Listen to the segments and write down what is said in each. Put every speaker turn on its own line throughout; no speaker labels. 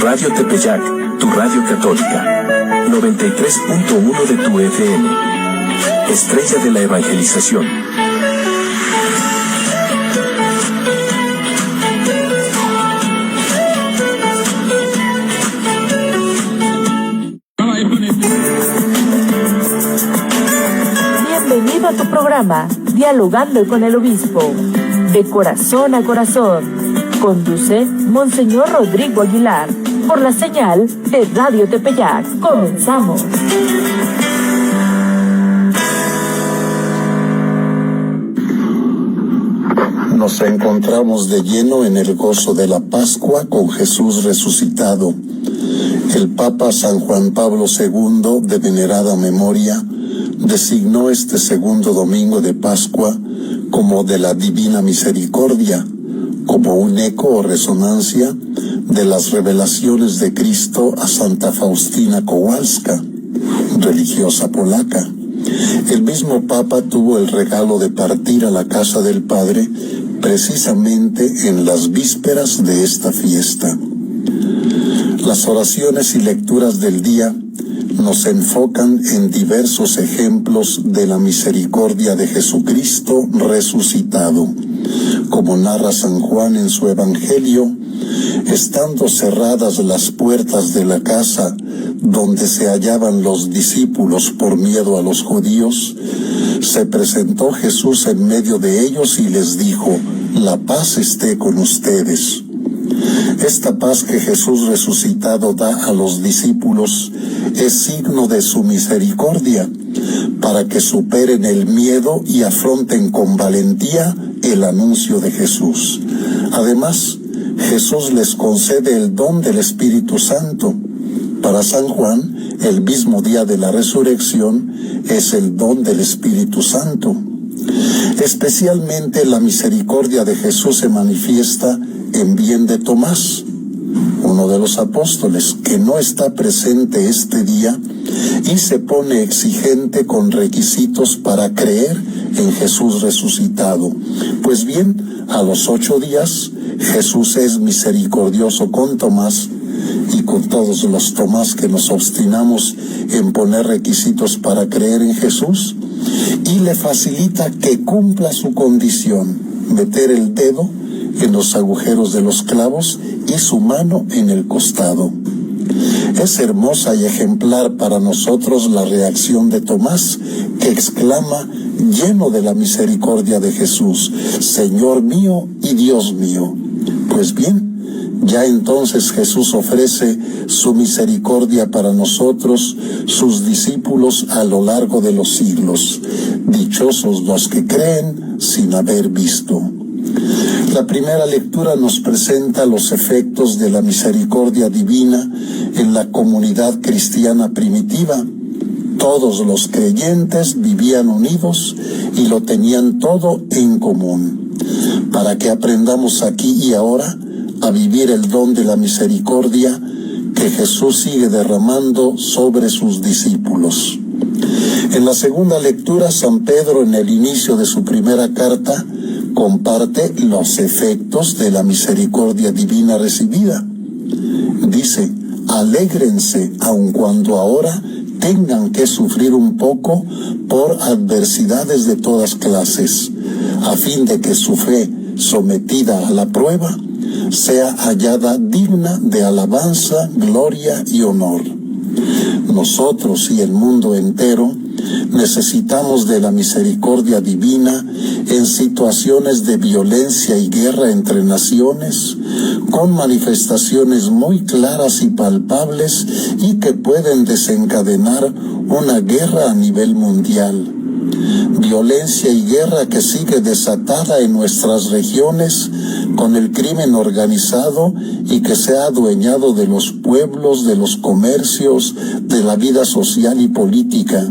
Radio Tepeyac, tu radio católica. 93.1 de tu FM. Estrella de la evangelización.
Bienvenido a tu programa, Dialogando con el Obispo. De corazón a corazón. Conduce Monseñor Rodrigo Aguilar. Por la señal de Radio Tepeyac. Comenzamos.
Nos encontramos de lleno en el gozo de la Pascua con Jesús resucitado. El Papa San Juan Pablo II, de venerada memoria, designó este segundo domingo de Pascua como de la Divina Misericordia, como un eco o resonancia de las revelaciones de Cristo a Santa Faustina Kowalska, religiosa polaca. El mismo Papa tuvo el regalo de partir a la casa del Padre precisamente en las vísperas de esta fiesta. Las oraciones y lecturas del día nos enfocan en diversos ejemplos de la misericordia de Jesucristo resucitado. Como narra San Juan en su Evangelio, estando cerradas las puertas de la casa donde se hallaban los discípulos por miedo a los judíos, se presentó Jesús en medio de ellos y les dijo: «La paz esté con ustedes». Esta paz que Jesús resucitado da a los discípulos es signo de su misericordia, para que superen el miedo y afronten con valentía el anuncio de Jesús. Además, Jesús les concede el don del Espíritu Santo. Para San Juan, el mismo día de la resurrección es el don del Espíritu Santo. Especialmente la misericordia de Jesús se manifiesta en bien de Tomás, uno de los apóstoles, que no está presente este día y se pone exigente con requisitos para creer en Jesús resucitado. Pues bien, a los 8 días, Jesús es misericordioso con Tomás y con todos los Tomás que nos obstinamos en poner requisitos para creer en Jesús, y le facilita que cumpla su condición, meter el dedo en los agujeros de los clavos y su mano en el costado. Es hermosa y ejemplar para nosotros la reacción de Tomás, que exclama, lleno de la misericordia de Jesús: «Señor mío y Dios mío». Pues bien, ya entonces Jesús ofrece su misericordia para nosotros, sus discípulos, a lo largo de los siglos. Dichosos los que creen sin haber visto. La primera lectura nos presenta los efectos de la misericordia divina en la comunidad cristiana primitiva. Todos los creyentes vivían unidos y lo tenían todo en común. Para que aprendamos aquí y ahora a vivir el don de la misericordia que Jesús sigue derramando sobre sus discípulos. En la segunda lectura, San Pedro, en el inicio de su primera carta, comparte los efectos de la misericordia divina recibida. Dice: «Alégrense aun cuando ahora tengan que sufrir un poco por adversidades de todas clases, a fin de que su fe, sometida a la prueba, sea hallada digna de alabanza, gloria y honor». Nosotros y el mundo entero necesitamos de la misericordia divina en situaciones de violencia y guerra entre naciones, con manifestaciones muy claras y palpables y que pueden desencadenar una guerra a nivel mundial. Violencia y guerra que sigue desatada en nuestras regiones con el crimen organizado y que se ha adueñado de los pueblos, de los comercios, de la vida social y política.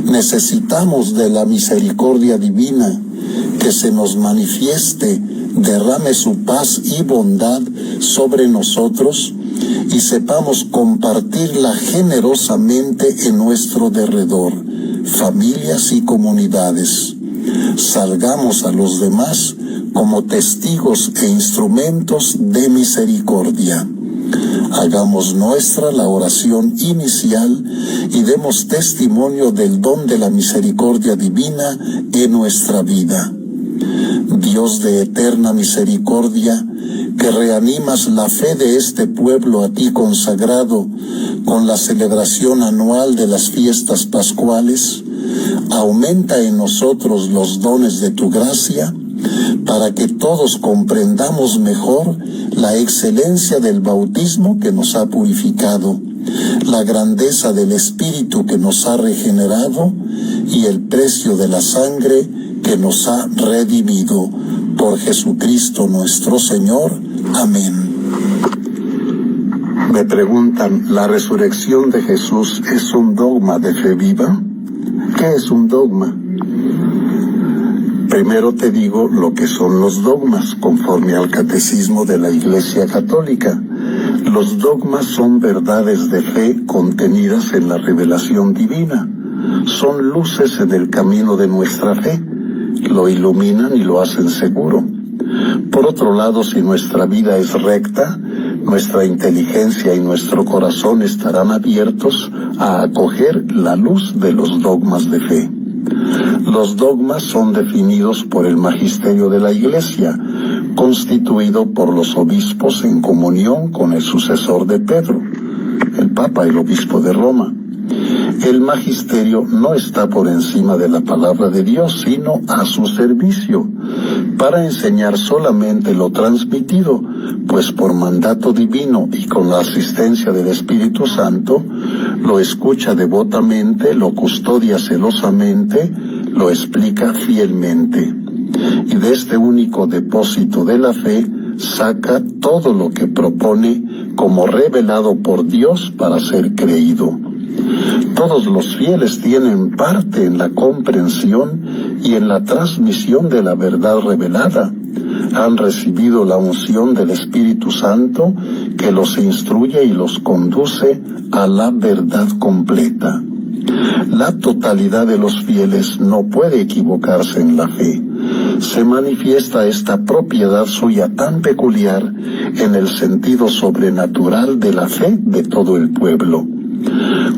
Necesitamos de la misericordia divina, que se nos manifieste, derrame su paz y bondad sobre nosotros y sepamos compartirla generosamente en nuestro derredor, familias y comunidades. Salgamos a los demás como testigos e instrumentos de misericordia. Hagamos nuestra la oración inicial y demos testimonio del don de la misericordia divina en nuestra vida. Dios de eterna misericordia, que reanimas la fe de este pueblo a ti consagrado con la celebración anual de las fiestas pascuales, aumenta en nosotros los dones de tu gracia, para que todos comprendamos mejor la excelencia del bautismo que nos ha purificado, la grandeza del Espíritu que nos ha regenerado y el precio de la sangre que nos ha redimido. Por Jesucristo nuestro Señor. Amén. Me preguntan, ¿la resurrección de Jesús es un dogma de fe viva? ¿Qué es un dogma? Primero te digo lo que son los dogmas, conforme al Catecismo de la Iglesia Católica. Los dogmas son verdades de fe contenidas en la revelación divina. Son luces en el camino de nuestra fe. Lo iluminan y lo hacen seguro. Por otro lado, si nuestra vida es recta, nuestra inteligencia y nuestro corazón estarán abiertos a acoger la luz de los dogmas de fe. Los dogmas son definidos por el magisterio de la Iglesia, constituido por los obispos en comunión con el sucesor de Pedro, el Papa, el obispo de Roma. El magisterio no está por encima de la palabra de Dios, sino a su servicio, para enseñar solamente lo transmitido, pues por mandato divino y con la asistencia del Espíritu Santo, lo escucha devotamente, lo custodia celosamente, lo explica fielmente. Y de este único depósito de la fe saca todo lo que propone como revelado por Dios para ser creído. Todos los fieles tienen parte en la comprensión y en la transmisión de la verdad revelada. Han recibido la unción del Espíritu Santo que los instruye y los conduce a la verdad completa. La totalidad de los fieles no puede equivocarse en la fe. Se manifiesta esta propiedad suya tan peculiar en el sentido sobrenatural de la fe de todo el pueblo.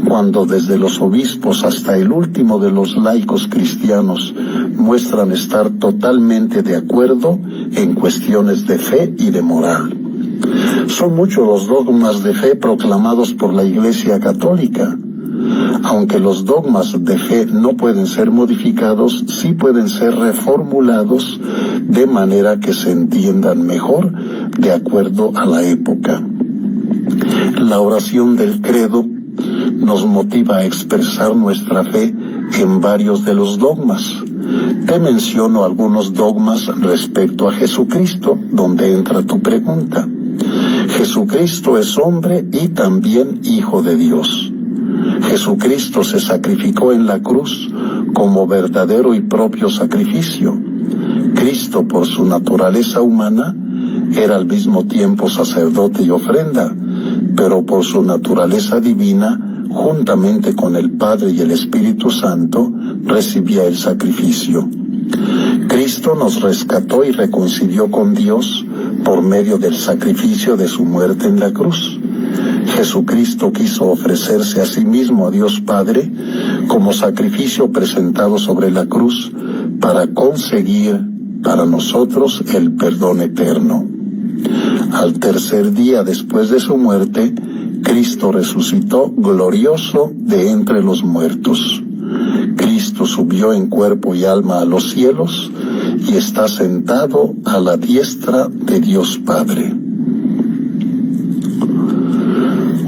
Cuando desde los obispos hasta el último de los laicos cristianos muestran estar totalmente de acuerdo en cuestiones de fe y de moral. Son muchos los dogmas de fe proclamados por la Iglesia Católica. Aunque los dogmas de fe no pueden ser modificados, sí pueden ser reformulados de manera que se entiendan mejor de acuerdo a la época. La oración del credo nos motiva a expresar nuestra fe en varios de los dogmas. Te menciono algunos dogmas respecto a Jesucristo, donde entra tu pregunta. Jesucristo es hombre y también Hijo de Dios. Jesucristo se sacrificó en la cruz como verdadero y propio sacrificio. Cristo, por su naturaleza humana, era al mismo tiempo sacerdote y ofrenda, pero por su naturaleza divina, juntamente con el Padre y el Espíritu Santo, recibía el sacrificio. Cristo nos rescató y reconcilió con Dios por medio del sacrificio de su muerte en la cruz. Jesucristo quiso ofrecerse a sí mismo a Dios Padre como sacrificio presentado sobre la cruz para conseguir para nosotros el perdón eterno. Al tercer día después de su muerte, Cristo resucitó glorioso de entre los muertos. Cristo subió en cuerpo y alma a los cielos y está sentado a la diestra de Dios Padre.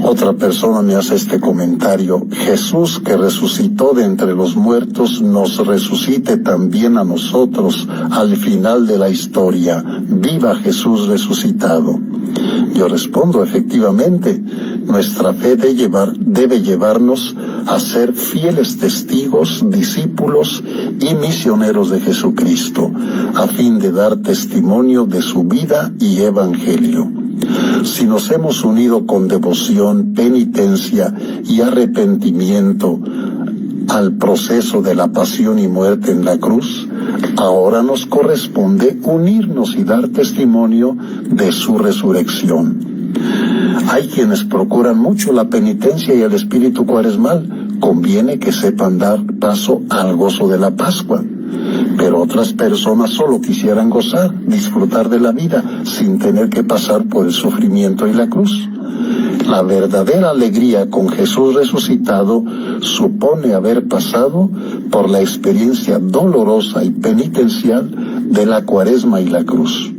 Otra persona me hace este comentario: Jesús, que resucitó de entre los muertos, nos resucite también a nosotros al final de la historia. ¡Viva Jesús resucitado! Yo respondo, efectivamente, nuestra fe debe llevarnos a ser fieles testigos, discípulos y misioneros de Jesucristo, a fin de dar testimonio de su vida y evangelio. Si nos hemos unido con devoción, penitencia y arrepentimiento al proceso de la pasión y muerte en la cruz, Ahora nos corresponde unirnos y dar testimonio de su resurrección. Hay quienes procuran mucho la penitencia y el espíritu cuaresmal. Conviene que sepan dar paso al gozo de la Pascua. Pero otras personas solo quisieran gozar, disfrutar de la vida, sin tener que pasar por el sufrimiento y la cruz. La verdadera alegría con Jesús resucitado supone haber pasado por la experiencia dolorosa y penitencial de la Cuaresma y la cruz.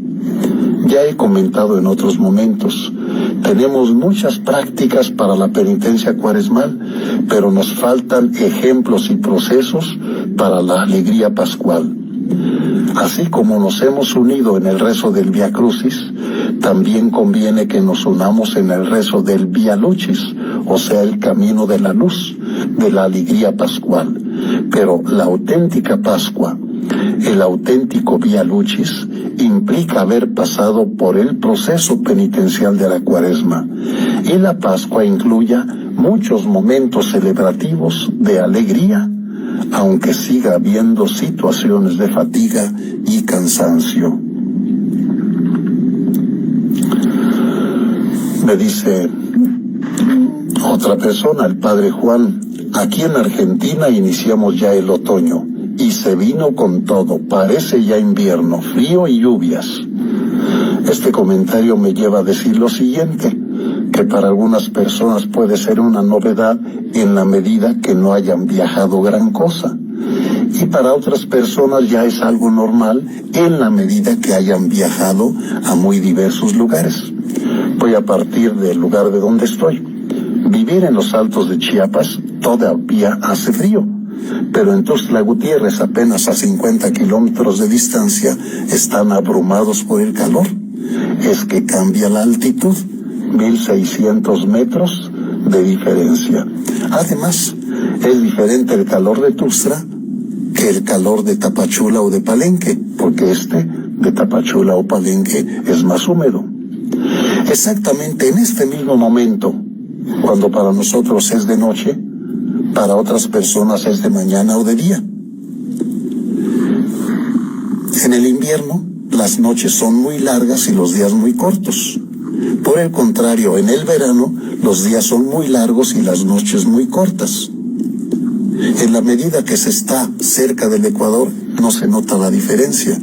Ya he comentado en otros momentos, tenemos muchas prácticas para la penitencia cuaresmal, pero nos faltan ejemplos y procesos para la alegría pascual. Así como nos hemos unido en el rezo del Vía Crucis, también conviene que nos unamos en el rezo del Vía Lucis, o sea, el camino de la luz, de la alegría pascual. Pero la auténtica Pascua, el auténtico Vía Lucis, implica haber pasado por el proceso penitencial de la Cuaresma, y la Pascua incluya muchos momentos celebrativos de alegría, aunque siga habiendo situaciones de fatiga y cansancio. Me dice otra persona, el padre Juan, aquí en Argentina iniciamos ya el otoño y se vino con todo, parece ya invierno, frío y lluvias. Este comentario me lleva a decir lo siguiente, que para algunas personas puede ser una novedad en la medida que no hayan viajado gran cosa, y para otras personas ya es algo normal en la medida que hayan viajado a muy diversos lugares. Voy a partir del lugar de donde estoy. Vivir en los altos de Chiapas todavía hace frío, pero en Tuxtla Gutiérrez, apenas a 50 kilómetros de distancia, están abrumados por el calor. Es que cambia la altitud, 1600 metros de diferencia. Además, es diferente el calor de Tuxtla que el calor de Tapachula o de Palenque, porque de Tapachula o Palenque es más húmedo. Exactamente en este mismo momento, cuando para nosotros es de noche, para otras personas es de mañana o de día. En el invierno, las noches son muy largas y los días muy cortos. Por el contrario, en el verano, los días son muy largos y las noches muy cortas. En la medida que se está cerca del Ecuador, no se nota la diferencia,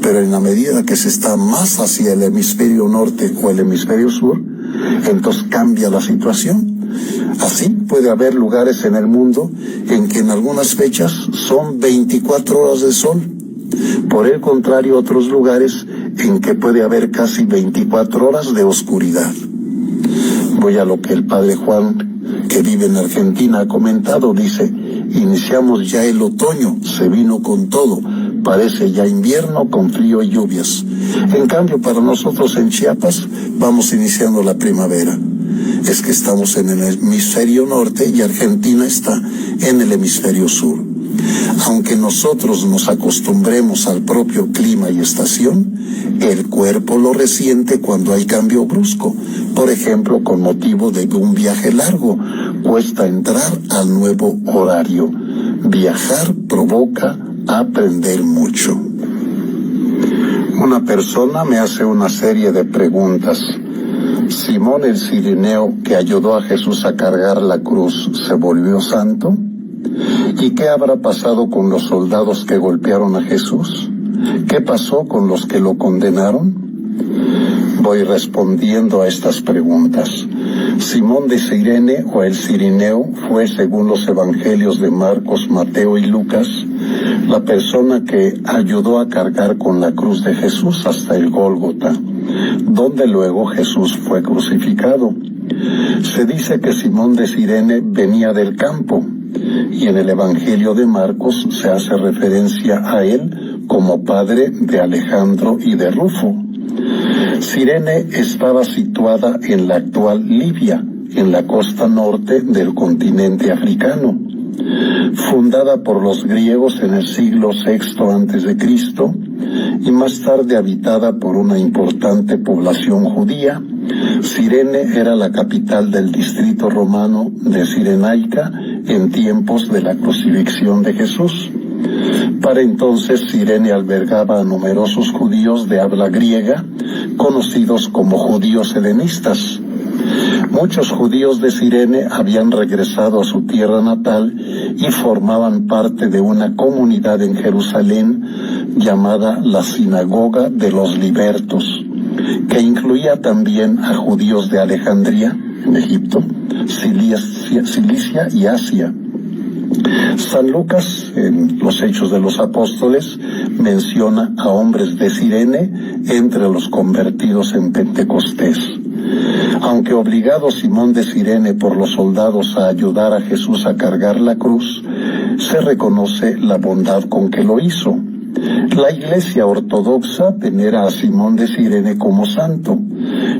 pero en la medida que se está más hacia el hemisferio norte o el hemisferio sur, entonces cambia la situación. Así puede haber lugares en el mundo en que en algunas fechas son 24 horas de sol. Por el contrario, otros lugares en que puede haber casi 24 horas de oscuridad. Voy a lo que el padre Juan, que vive en Argentina, ha comentado. Dice, iniciamos ya el otoño, se vino con todo, parece ya invierno con frío y lluvias. En cambio, para nosotros en Chiapas vamos iniciando la primavera. Es que estamos en el hemisferio norte y Argentina está en el hemisferio sur. Aunque nosotros nos acostumbremos al propio clima y estación, el cuerpo lo resiente cuando hay cambio brusco. Por ejemplo, con motivo de un viaje largo, cuesta entrar al nuevo horario. Viajar provoca aprender mucho. Una persona me hace una serie de preguntas. ¿Simón el Cirineo, que ayudó a Jesús a cargar la cruz, se volvió santo? ¿Y qué habrá pasado con los soldados que golpearon a Jesús? ¿Qué pasó con los que lo condenaron? Voy respondiendo a estas preguntas. Simón de Cirene, o el Cirineo, fue, según los evangelios de Marcos, Mateo y Lucas, la persona que ayudó a cargar con la cruz de Jesús hasta el Gólgota, donde luego Jesús fue crucificado. Se dice que Simón de Cirene venía del campo, y en el Evangelio de Marcos se hace referencia a él como padre de Alejandro y de Rufo. Cirene estaba situada en la actual Libia, en la costa norte del continente africano. Fundada por los griegos en el siglo VI a.C. y más tarde habitada por una importante población judía, Cirene era la capital del distrito romano de Cirenaica en tiempos de la crucifixión de Jesús. Para entonces Cirene albergaba a numerosos judíos de habla griega, conocidos como judíos helenistas. Muchos judíos de Cirene habían regresado a su tierra natal y formaban parte de una comunidad en Jerusalén llamada la Sinagoga de los Libertos, que incluía también a judíos de Alejandría, en Egipto, Cilicia y Asia. San Lucas, en los Hechos de los Apóstoles, menciona a hombres de Cirene entre los convertidos en Pentecostés. Aunque obligado Simón de Cirene por los soldados a ayudar a Jesús a cargar la cruz, se reconoce la bondad con que lo hizo. La Iglesia ortodoxa venera a Simón de Cirene como santo,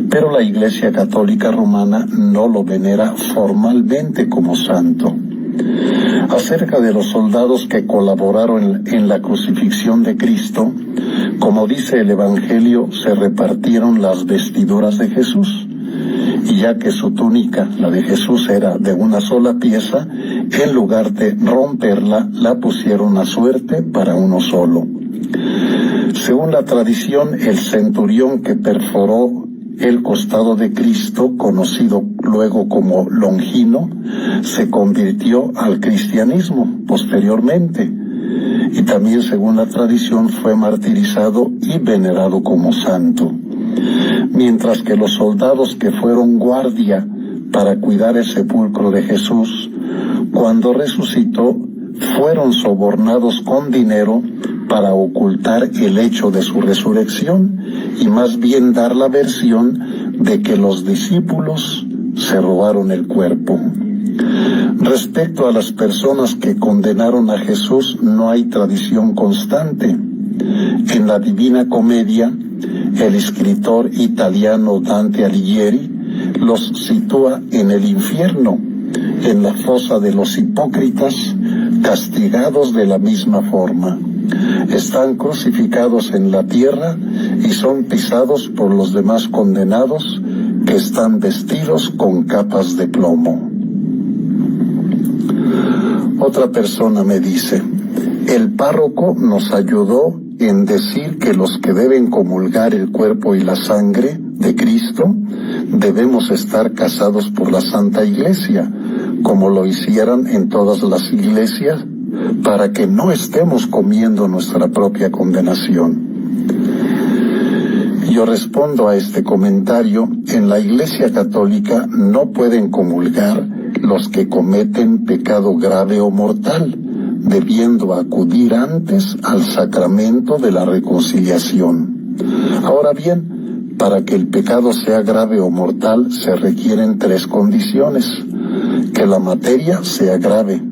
pero la Iglesia católica romana no lo venera formalmente como santo. Acerca de los soldados que colaboraron en la crucifixión de Cristo, como dice el Evangelio, se repartieron las vestiduras de Jesús, y ya que su túnica, la de Jesús, era de una sola pieza, en lugar de romperla, la pusieron a suerte para uno solo. Según la tradición, el centurión que perforó el costado de Cristo, conocido luego como Longino, se convirtió al cristianismo posteriormente, y también, según la tradición, fue martirizado y venerado como santo. Mientras que los soldados que fueron guardia para cuidar el sepulcro de Jesús, cuando resucitó, fueron sobornados con dinero para ocultar el hecho de su resurrección y más bien dar la versión de que los discípulos se robaron el cuerpo. Respecto a las personas que condenaron a Jesús, no hay tradición constante. En la Divina Comedia, el escritor italiano Dante Alighieri los sitúa en el infierno, en la fosa de los hipócritas, castigados de la misma forma. Están crucificados en la tierra y son pisados por los demás condenados, que están vestidos con capas de plomo. Otra persona me dice: el párroco nos ayudó en decir que los que deben comulgar el cuerpo y la sangre de Cristo debemos estar casados por la Santa Iglesia, como lo hicieran en todas las iglesias, para que no estemos comiendo nuestra propia condenación. Yo respondo a este comentario: en la Iglesia Católica no pueden comulgar los que cometen pecado grave o mortal, debiendo acudir antes al sacramento de la reconciliación. Ahora bien, para que el pecado sea grave o mortal se requieren 3 condiciones: que la materia sea grave,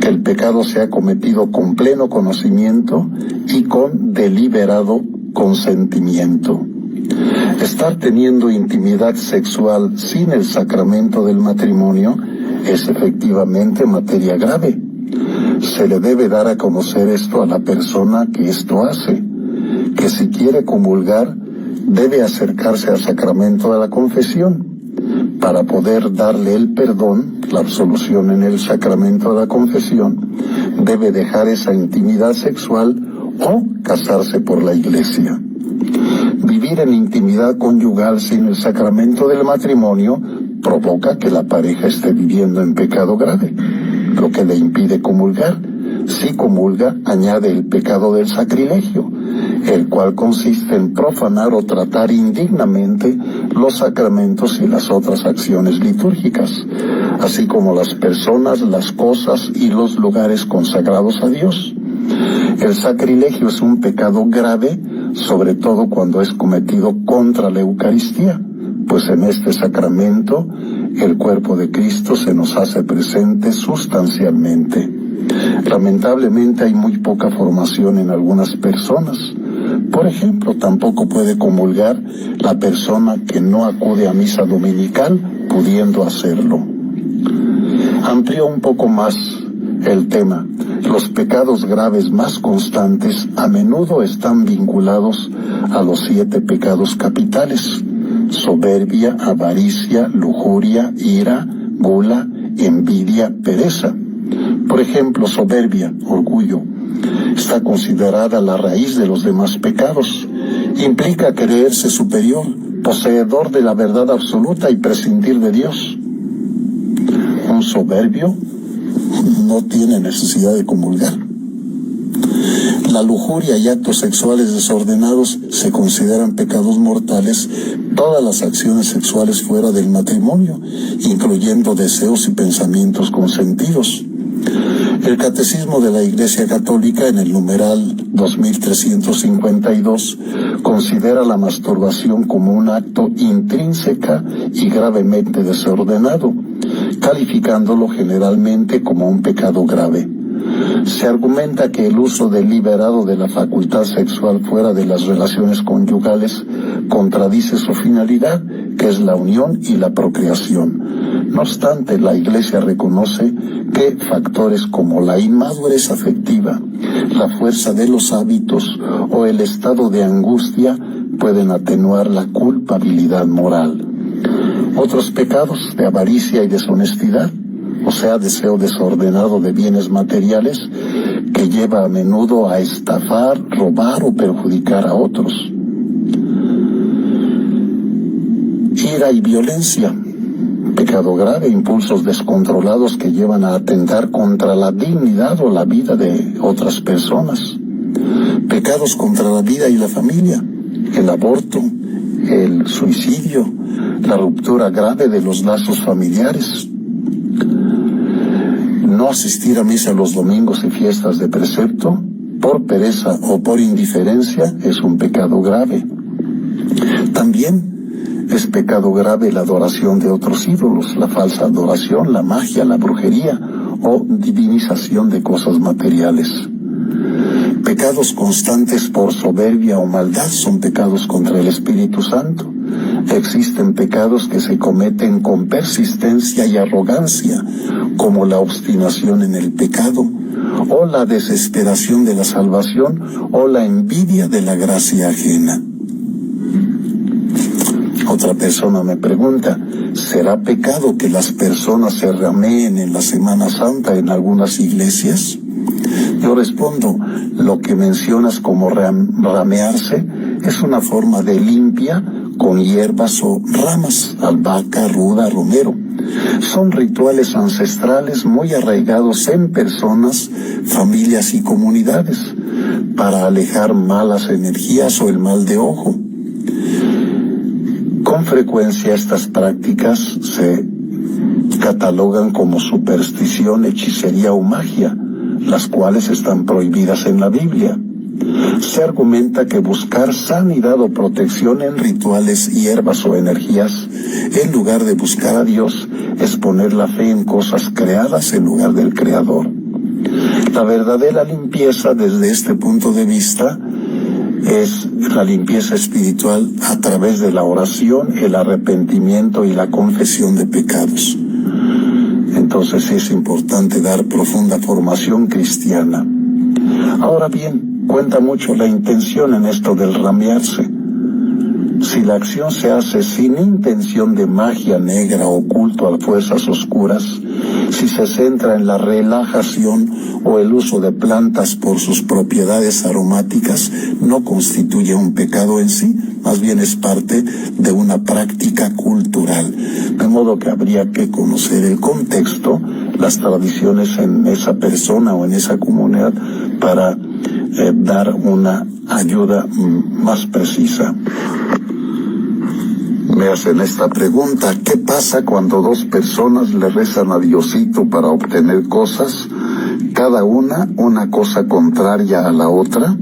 que el pecado sea cometido con pleno conocimiento y con deliberado consentimiento. Estar teniendo intimidad sexual sin el sacramento del matrimonio es efectivamente materia grave. Se le debe dar a conocer esto a la persona que esto hace, que si quiere comulgar debe acercarse al sacramento de la confesión para poder darle el perdón, la absolución en el sacramento de la confesión. Debe dejar esa intimidad sexual o casarse por la Iglesia. Vivir en intimidad conyugal sin el sacramento del matrimonio provoca que la pareja esté viviendo en pecado grave, lo que le impide comulgar. Si comulga, añade el pecado del sacrilegio, el cual consiste en profanar o tratar indignamente los sacramentos y las otras acciones litúrgicas, así como las personas, las cosas y los lugares consagrados a Dios. El sacrilegio es un pecado grave, sobre todo cuando es cometido contra la Eucaristía, pues en este sacramento el cuerpo de Cristo se nos hace presente sustancialmente. Lamentablemente hay muy poca formación en algunas personas. Por ejemplo, tampoco puede comulgar la persona que no acude a misa dominical, pudiendo hacerlo. Amplío un poco más el tema. Los pecados graves más constantes a menudo están vinculados a los 7 pecados capitales: soberbia, avaricia, lujuria, ira, gula, envidia, pereza. Por ejemplo, soberbia, orgullo, Está considerada la raíz de los demás pecados. Implica creerse superior, poseedor de la verdad absoluta y prescindir de Dios. Un soberbio no tiene necesidad de comulgar. La lujuria y actos sexuales desordenados se consideran pecados mortales. Todas las acciones sexuales fuera del matrimonio, incluyendo deseos y pensamientos consentidos. El Catecismo de la Iglesia Católica, en el numeral 2352, considera la masturbación como un acto intrínseca y gravemente desordenado, calificándolo generalmente como un pecado grave. Se argumenta que el uso deliberado de la facultad sexual fuera de las relaciones conyugales contradice su finalidad, que es la unión y la procreación. No obstante, la Iglesia reconoce que factores como la inmadurez afectiva, la fuerza de los hábitos o el estado de angustia pueden atenuar la culpabilidad moral. Otros pecados de avaricia y deshonestidad, o sea, deseo desordenado de bienes materiales, que lleva a menudo a estafar, robar o perjudicar a otros. Ira y violencia, pecado grave, impulsos descontrolados que llevan a atentar contra la dignidad o la vida de otras personas. Pecados contra la vida y la familia, el aborto, el suicidio, la ruptura grave de los lazos familiares. No asistir a misa los domingos y fiestas de precepto, por pereza o por indiferencia, es un pecado grave. También es pecado grave la adoración de otros ídolos, la falsa adoración, la magia, la brujería o divinización de cosas materiales. Pecados constantes por soberbia o maldad son pecados contra el Espíritu Santo. Existen pecados que se cometen con persistencia y arrogancia, como la obstinación en el pecado, o la desesperación de la salvación, o la envidia de la gracia ajena. Otra persona me pregunta, ¿será pecado que las personas se rameen en la Semana Santa en algunas iglesias? Yo respondo, lo que mencionas como ramearse es una forma de limpia con hierbas o ramas, albahaca, ruda, romero. Son rituales ancestrales muy arraigados en personas, familias y comunidades para alejar malas energías o el mal de ojo. Con frecuencia estas prácticas se catalogan como superstición, hechicería o magia, las cuales están prohibidas en la Biblia. Se argumenta que buscar sanidad o protección en rituales, hierbas o energías, en lugar de buscar a Dios, es poner la fe en cosas creadas en lugar del Creador. La verdadera limpieza desde este punto de vista es la limpieza espiritual a través de la oración, el arrepentimiento y la confesión de pecados. Entonces es importante dar profunda formación cristiana. Ahora bien, cuenta mucho la intención en esto del ramearse. Si la acción se hace sin intención de magia negra o culto a fuerzas oscuras, si se centra en la relajación o el uso de plantas por sus propiedades aromáticas, no constituye un pecado en sí, más bien es parte de una práctica cultural. De modo que habría que conocer el contexto, las tradiciones en esa persona o en esa comunidad para dar una ayuda más precisa. Me hacen esta pregunta, ¿qué pasa cuando dos personas le rezan a Diosito para obtener cosas, cada una cosa contraria a la otra?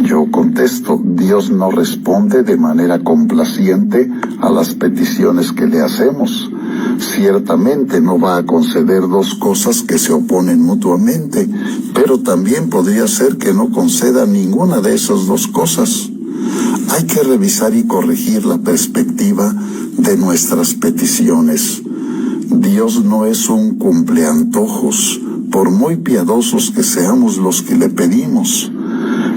Yo contesto, Dios no responde de manera complaciente a las peticiones que le hacemos. Ciertamente no va a conceder dos cosas que se oponen mutuamente, pero también podría ser que no conceda ninguna de esas dos cosas. Hay que revisar y corregir la perspectiva de nuestras peticiones. Dios no es un cumpleantojos, por muy piadosos que seamos los que le pedimos.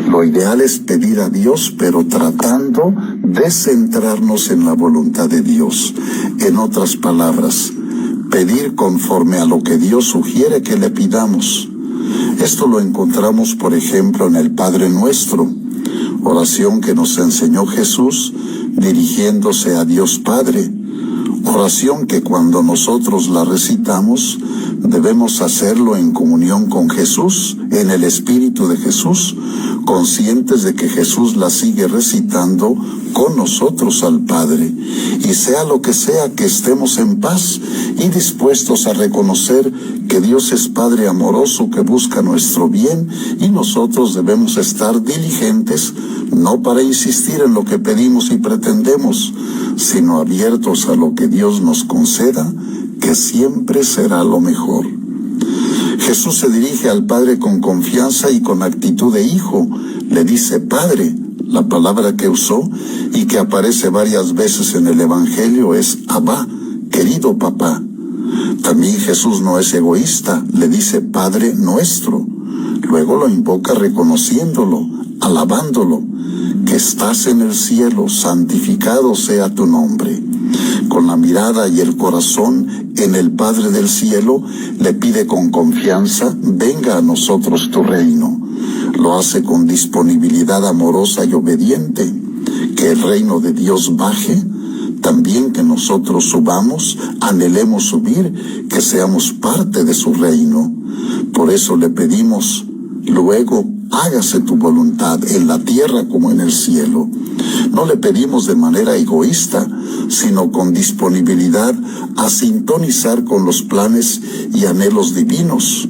Lo ideal es pedir a Dios, pero tratando de centrarnos en la voluntad de Dios. En otras palabras, pedir conforme a lo que Dios sugiere que le pidamos. Esto lo encontramos, por ejemplo, en el Padre Nuestro, oración que nos enseñó Jesús dirigiéndose a Dios Padre. Oración que cuando nosotros la recitamos, debemos hacerlo en comunión con Jesús, en el Espíritu de Jesús, conscientes de que Jesús la sigue recitando con nosotros al Padre. Y sea lo que sea, que estemos en paz y dispuestos a reconocer que Dios es Padre amoroso que busca nuestro bien, y nosotros debemos estar diligentes, no para insistir en lo que pedimos y pretendemos, sino abiertos a lo que Dios nos conceda, que siempre será lo mejor. Jesús se dirige al Padre con confianza y con actitud de hijo. Le dice Padre. La palabra que usó y que aparece varias veces en el Evangelio es Abba, querido papá. También Jesús no es egoísta, le dice Padre nuestro. Luego lo invoca reconociéndolo, alabándolo. Que estás en el cielo, santificado sea tu nombre. Con la mirada y el corazón en el Padre del cielo, le pide con confianza, venga a nosotros tu reino. Lo hace con disponibilidad amorosa y obediente. Que el reino de Dios baje, también que nosotros subamos, anhelemos subir, que seamos parte de su reino. Por eso le pedimos, luego, hágase tu voluntad en la tierra como en el cielo. No le pedimos de manera egoísta, sino con disponibilidad a sintonizar con los planes y anhelos divinos.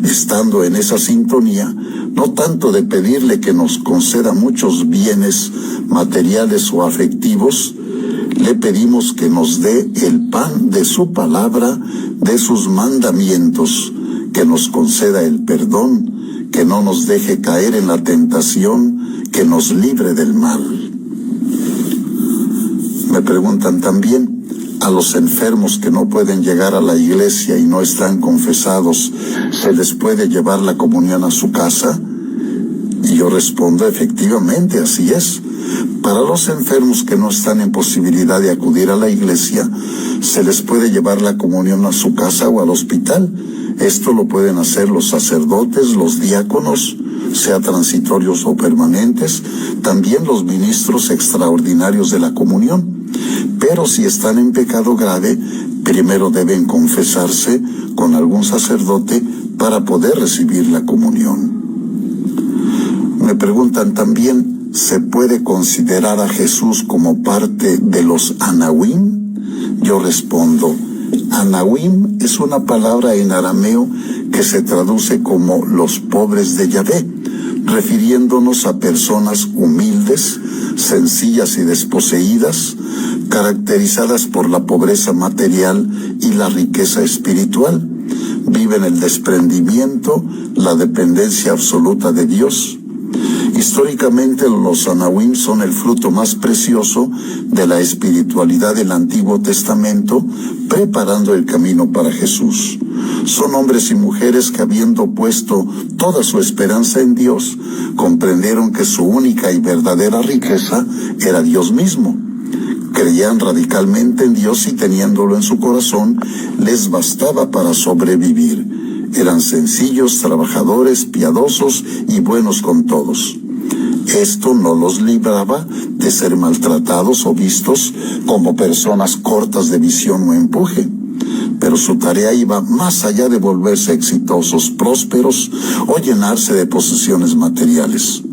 Estando en esa sintonía, no tanto de pedirle que nos conceda muchos bienes materiales o afectivos, le pedimos que nos dé el pan de su palabra, de sus mandamientos, que nos conceda el perdón, que no nos deje caer en la tentación, que nos libre del mal. Me preguntan también, a los enfermos que no pueden llegar a la iglesia y no están confesados, ¿se les puede llevar la comunión a su casa? Y yo respondo, efectivamente, así es. Para los enfermos que no están en posibilidad de acudir a la iglesia, se les puede llevar la comunión a su casa o al hospital. Esto lo pueden hacer los sacerdotes, los diáconos, sea transitorios o permanentes, también los ministros extraordinarios de la comunión. Pero si están en pecado grave, primero deben confesarse con algún sacerdote para poder recibir la comunión. Me preguntan también, ¿se puede considerar a Jesús como parte de los Anahuim? Yo respondo, Anahuim es una palabra en arameo que se traduce como los pobres de Yahvé, refiriéndonos a personas humildes, sencillas y desposeídas, caracterizadas por la pobreza material y la riqueza espiritual. Viven el desprendimiento, la dependencia absoluta de Dios. Históricamente los Anahuim son el fruto más precioso de la espiritualidad del Antiguo Testamento, preparando el camino para Jesús. Son hombres y mujeres que, habiendo puesto toda su esperanza en Dios, comprendieron que su única y verdadera riqueza era Dios mismo. Creían radicalmente en Dios y, teniéndolo en su corazón, les bastaba para sobrevivir. Eran sencillos, trabajadores, piadosos y buenos con todos. Esto no los libraba de ser maltratados o vistos como personas cortas de visión o empuje. Pero su tarea iba más allá de volverse exitosos, prósperos o llenarse de posesiones materiales.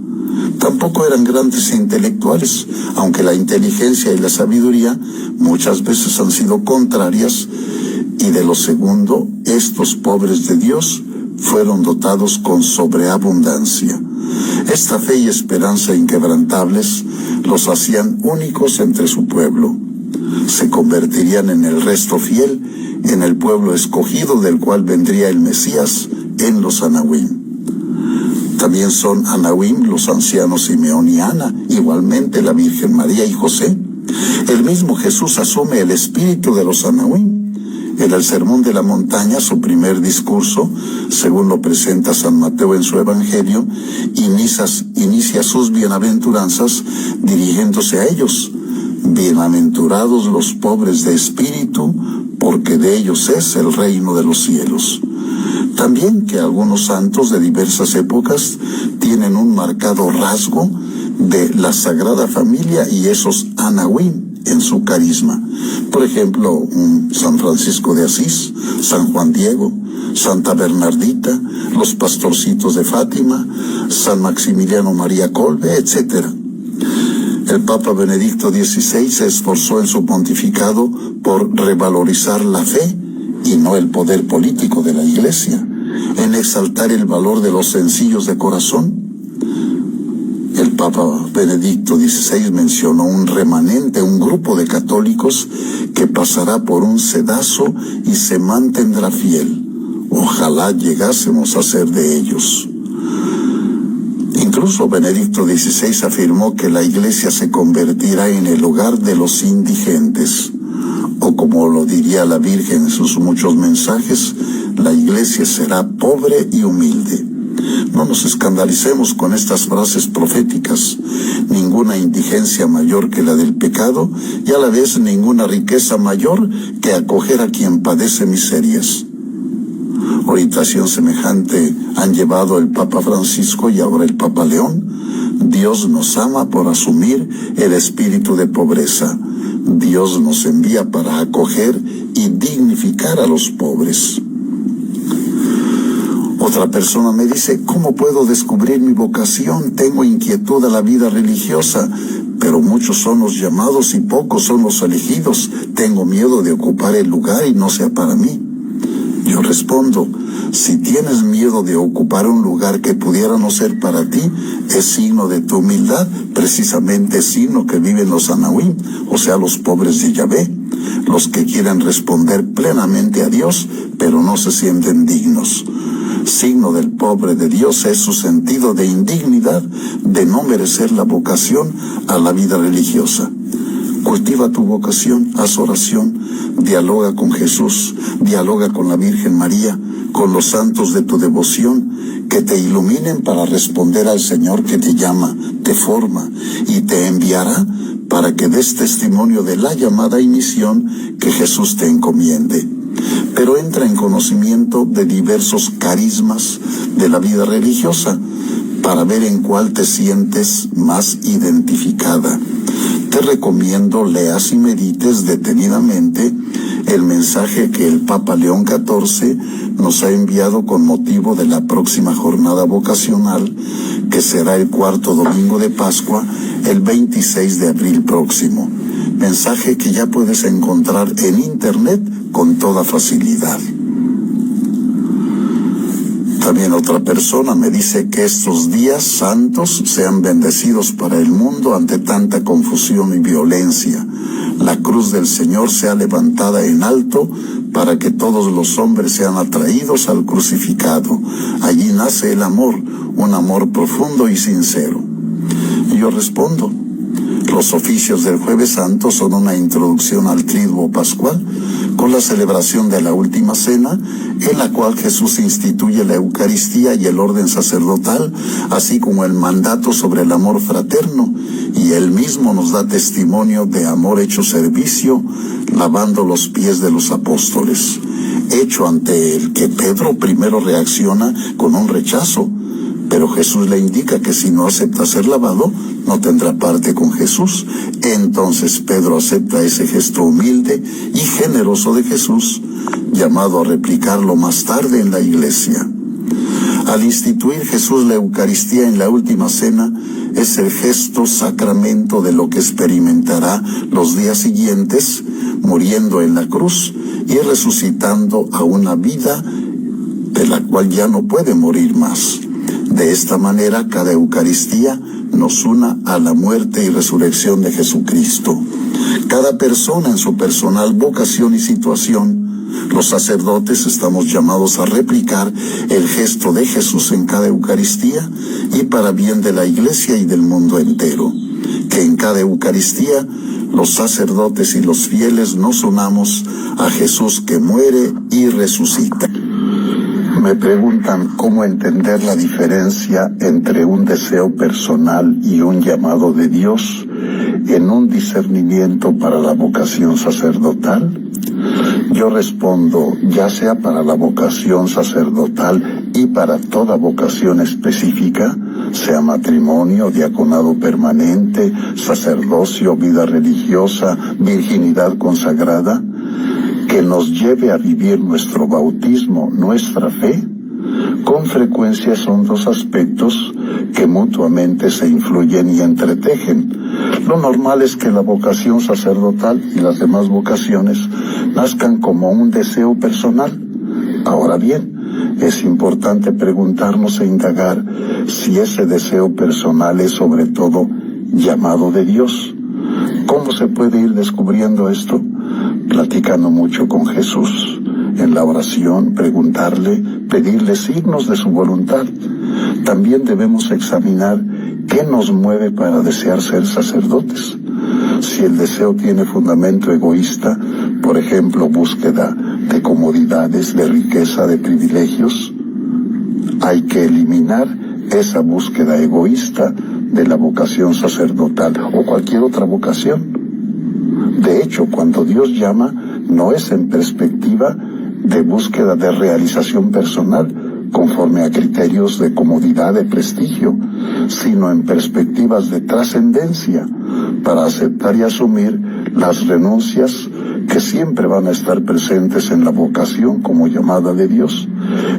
Tampoco eran grandes intelectuales, aunque la inteligencia y la sabiduría muchas veces han sido contrarias. Y de lo segundo, estos pobres de Dios fueron dotados con sobreabundancia. Esta fe y esperanza inquebrantables los hacían únicos entre su pueblo. Se convertirían en el resto fiel, en el pueblo escogido del cual vendría el Mesías, en los Anahuim. También son Anahuim los ancianos Simeón y Ana, igualmente la Virgen María y José. El mismo Jesús asume el espíritu de los Anahuim. En el Sermón de la Montaña, su primer discurso, según lo presenta San Mateo en su Evangelio, inicia sus bienaventuranzas dirigiéndose a ellos. Bienaventurados los pobres de espíritu, porque de ellos es el reino de los cielos. También que algunos santos de diversas épocas tienen un marcado rasgo de la Sagrada Familia y esos Anahuim en su carisma. Por ejemplo, San Francisco de Asís, San Juan Diego, Santa Bernardita, los pastorcitos de Fátima, San Maximiliano María Kolbe, etc. El Papa Benedicto XVI se esforzó en su pontificado por revalorizar la fe y no el poder político de la Iglesia, en exaltar el valor de los sencillos de corazón. El Papa Benedicto XVI mencionó un remanente, un grupo de católicos que pasará por un sedazo y se mantendrá fiel. Ojalá llegásemos a ser de ellos. Incluso Benedicto XVI afirmó que la Iglesia se convertirá en el hogar de los indigentes, o como lo diría la Virgen en sus muchos mensajes, la Iglesia será pobre y humilde. No nos escandalicemos con estas frases proféticas. Ninguna indigencia mayor que la del pecado y a la vez ninguna riqueza mayor que acoger a quien padece miserias. Orientación semejante han llevado el Papa Francisco y ahora el Papa León. Dios nos ama por asumir el espíritu de pobreza. Dios nos envía para acoger y dignificar a los pobres. Otra persona me dice, ¿cómo puedo descubrir mi vocación? Tengo inquietud a la vida religiosa, pero muchos son los llamados y pocos son los elegidos. Tengo miedo de ocupar el lugar y no sea para mí. Yo respondo, si tienes miedo de ocupar un lugar que pudiera no ser para ti, es signo de tu humildad, precisamente signo que viven los Anahuim, o sea, los pobres de Yahvé, los que quieren responder plenamente a Dios, pero no se sienten dignos. Signo del pobre de Dios es su sentido de indignidad, de no merecer la vocación a la vida religiosa. Cultiva tu vocación, haz oración, dialoga con Jesús, dialoga con la Virgen María, con los santos de tu devoción, que te iluminen para responder al Señor que te llama, te forma y te enviará para que des testimonio de la llamada y misión que Jesús te encomiende. Pero entra en conocimiento de diversos carismas de la vida religiosa para ver en cuál te sientes más identificada. Te recomiendo leas y medites detenidamente el mensaje que el Papa León XIV nos ha enviado con motivo de la próxima jornada vocacional, que será el cuarto domingo de Pascua, el 26 de abril próximo. Mensaje que ya puedes encontrar en internet con toda facilidad. También otra persona me dice que estos días santos sean bendecidos para el mundo ante tanta confusión y violencia. La cruz del Señor sea levantada en alto para que todos los hombres sean atraídos al crucificado. Allí nace el amor, un amor profundo y sincero. Y yo respondo, los oficios del Jueves Santo son una introducción al Triduo Pascual, con la celebración de la Última Cena, en la cual Jesús instituye la Eucaristía y el orden sacerdotal, así como el mandato sobre el amor fraterno, y Él mismo nos da testimonio de amor hecho servicio, lavando los pies de los apóstoles, hecho ante el que Pedro primero reacciona con un rechazo, pero Jesús le indica que si no acepta ser lavado, no tendrá parte con Jesús. Entonces Pedro acepta ese gesto humilde y generoso de Jesús, llamado a replicarlo más tarde en la Iglesia. Al instituir Jesús la Eucaristía en la Última Cena, es el gesto sacramento de lo que experimentará los días siguientes, muriendo en la cruz y resucitando a una vida de la cual ya no puede morir más. De esta manera, cada Eucaristía nos una a la muerte y resurrección de Jesucristo. Cada persona en su personal vocación y situación, los sacerdotes estamos llamados a replicar el gesto de Jesús en cada Eucaristía y para bien de la Iglesia y del mundo entero. Que en cada Eucaristía los sacerdotes y los fieles nos unamos a Jesús que muere y resucita. Me preguntan cómo entender la diferencia entre un deseo personal y un llamado de Dios en un discernimiento para la vocación sacerdotal. Yo respondo, ya sea para la vocación sacerdotal y para toda vocación específica, sea matrimonio, diaconado permanente, sacerdocio, vida religiosa, virginidad consagrada, que nos lleve a vivir nuestro bautismo, nuestra fe, con frecuencia son dos aspectos que mutuamente se influyen y entretejen. Lo normal es que la vocación sacerdotal y las demás vocaciones nazcan como un deseo personal. Ahora bien, es importante preguntarnos e indagar si ese deseo personal es sobre todo llamado de Dios. ¿Cómo se puede ir descubriendo esto? Platicando mucho con Jesús. En la oración, preguntarle, pedirle signos de su voluntad. También debemos examinar qué nos mueve para desear ser sacerdotes. Si el deseo tiene fundamento egoísta, por ejemplo, búsqueda de comodidades, de riqueza, de privilegios, hay que eliminar esa búsqueda egoísta de la vocación sacerdotal o cualquier otra vocación. De hecho, cuando Dios llama, no es en perspectiva de búsqueda de realización personal, conforme a criterios de comodidad, de prestigio, sino en perspectivas de trascendencia, para aceptar y asumir las renuncias que siempre van a estar presentes en la vocación como llamada de Dios,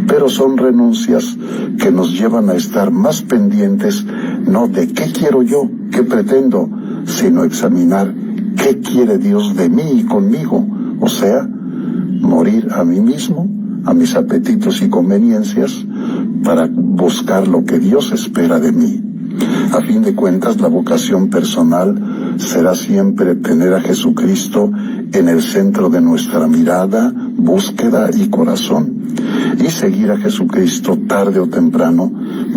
pero son renuncias que nos llevan a estar más pendientes no de qué quiero yo, qué pretendo, sino examinar qué quiere Dios de mí y conmigo, o sea, morir a mí mismo, a mis apetitos y conveniencias, para buscar lo que Dios espera de mí. A fin de cuentas, la vocación personal será siempre tener a Jesucristo en el centro de nuestra mirada, búsqueda y corazón. Y seguir a Jesucristo tarde o temprano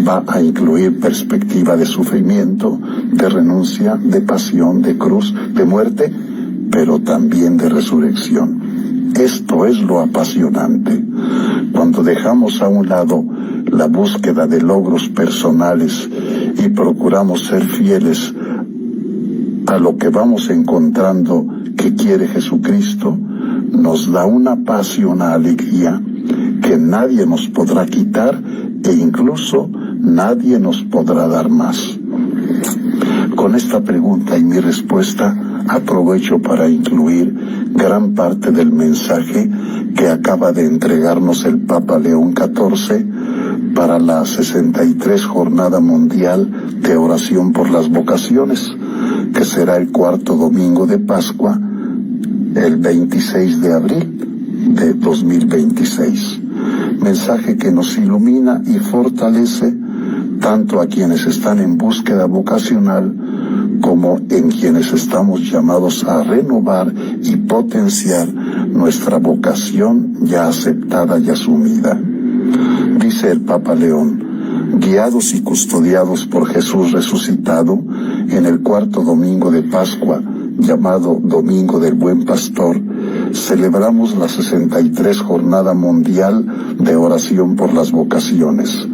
va a incluir perspectiva de sufrimiento, de renuncia, de pasión, de cruz, de muerte, pero también de resurrección. Esto es lo apasionante. Cuando dejamos a un lado la búsqueda de logros personales y procuramos ser fieles a lo que vamos encontrando que quiere Jesucristo, nos da una paz y una alegría que nadie nos podrá quitar e incluso nadie nos podrá dar más. Con esta pregunta y mi respuesta aprovecho para incluir gran parte del mensaje que acaba de entregarnos el Papa León XIV para la 63 Jornada Mundial de Oración por las Vocaciones, que será el cuarto domingo de Pascua, el 26 de abril de 2026. Mensaje que nos ilumina y fortalece tanto a quienes están en búsqueda vocacional como en quienes estamos llamados a renovar y potenciar nuestra vocación ya aceptada y asumida. Dice el Papa León: guiados y custodiados por Jesús resucitado, en el cuarto domingo de Pascua, llamado Domingo del Buen Pastor, celebramos la 63 Jornada Mundial de Oración por las Vocaciones.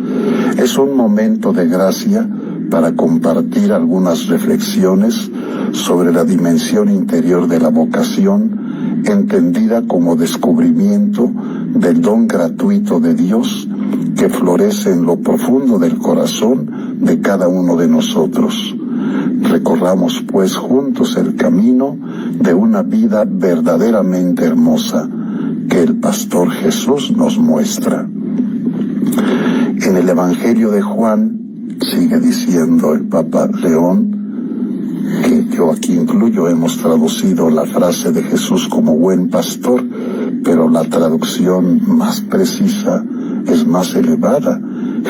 Es un momento de gracia para compartir algunas reflexiones sobre la dimensión interior de la vocación, entendida como descubrimiento del don gratuito de Dios que florece en lo profundo del corazón de cada uno de nosotros. Recorramos pues juntos el camino de una vida verdaderamente hermosa que el Pastor Jesús nos muestra. En el Evangelio de Juan, sigue diciendo el Papa León, que yo aquí incluyo, hemos traducido la frase de Jesús como buen pastor, pero la traducción más precisa es más elevada.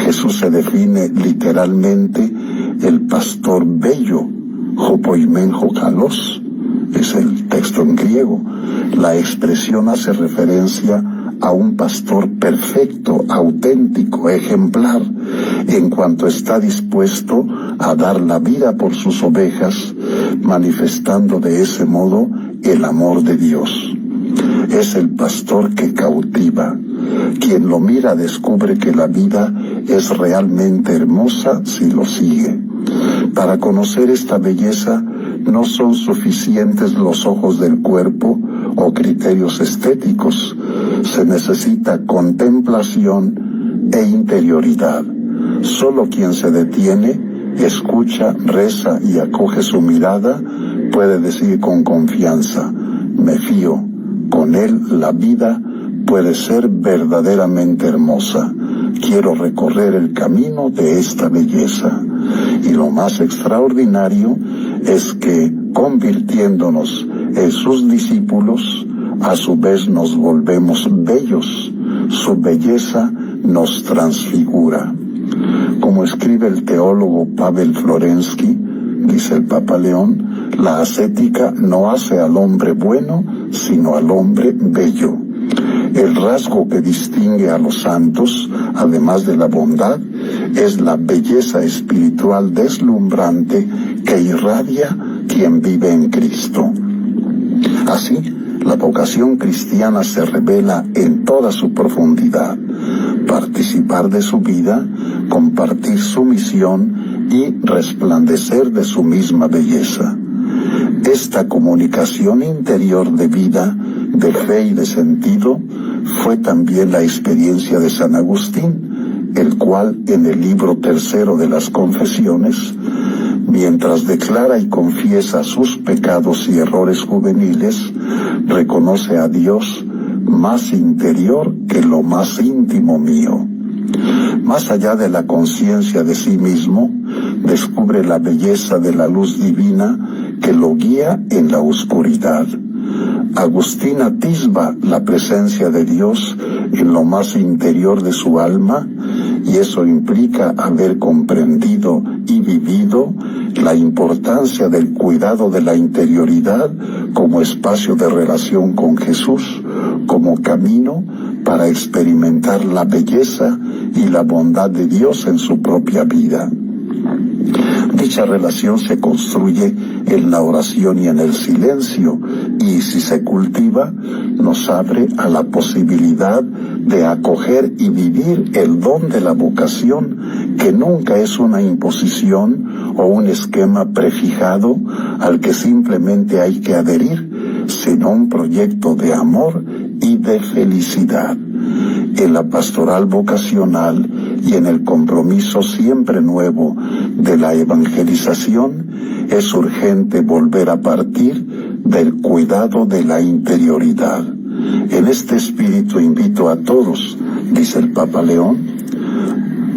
Jesús se define literalmente el pastor bello, hopoimen hokalos, es el texto en griego. La expresión hace referencia a un pastor perfecto, auténtico, ejemplar, en cuanto está dispuesto a dar la vida por sus ovejas, manifestando de ese modo el amor de Dios. Es el pastor que cautiva. Quien lo mira descubre que la vida es realmente hermosa si lo sigue. Para conocer esta belleza No son suficientes los ojos del cuerpo o criterios estéticos. Se necesita contemplación e interioridad. Solo quien se detiene, escucha, reza y acoge su mirada puede decir con confianza: me fío, con él la vida puede ser verdaderamente hermosa. Quiero recorrer el camino de esta belleza. Y lo más extraordinario es que, convirtiéndonos en sus discípulos, a su vez nos volvemos bellos. Su belleza nos transfigura. Como escribe el teólogo Pavel Florensky, dice el Papa León, la ascética no hace al hombre bueno, sino al hombre bello. El rasgo que distingue a los santos, además de la bondad, es la belleza espiritual deslumbrante que irradia quien vive en Cristo. Así, la vocación cristiana se revela en toda su profundidad: participar de su vida, compartir su misión y resplandecer de su misma belleza. Esta comunicación interior de vida, de fe y de sentido, fue también la experiencia de San Agustín, el cual en el libro 3 de las Confesiones, mientras declara y confiesa sus pecados y errores juveniles, reconoce a Dios más interior que lo más íntimo mío. Más allá de la conciencia de sí mismo, descubre la belleza de la luz divina que lo guía en la oscuridad. Agustín atisba la presencia de Dios en lo más interior de su alma, y eso implica haber comprendido y vivido la importancia del cuidado de la interioridad como espacio de relación con Jesús, como camino para experimentar la belleza y la bondad de Dios en su propia vida. Dicha relación se construye en la oración y en el silencio, y si se cultiva, nos abre a la posibilidad de acoger y vivir el don de la vocación, que nunca es una imposición o un esquema prefijado al que simplemente hay que adherir, sino un proyecto de amor y de felicidad. En la pastoral vocacional y en el compromiso siempre nuevo de la evangelización, es urgente volver a partir del cuidado de la interioridad. En este espíritu invito a todos, dice el Papa León,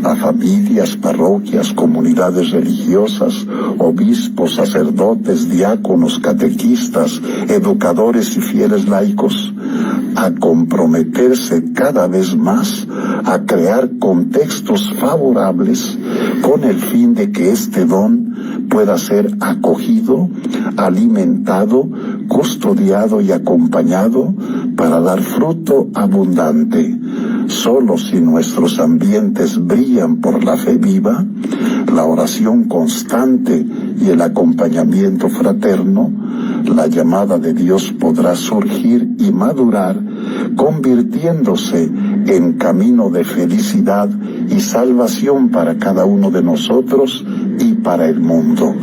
a familias, parroquias, comunidades religiosas, obispos, sacerdotes, diáconos, catequistas, educadores y fieles laicos, a comprometerse cada vez más a crear contextos favorables con el fin de que este don pueda ser acogido, alimentado, custodiado y acompañado para dar fruto abundante. Solo si nuestros ambientes brillan por la fe viva, la oración constante y el acompañamiento fraterno, la llamada de Dios podrá surgir y madurar, convirtiéndose en camino de felicidad y salvación para cada uno de nosotros y para el mundo.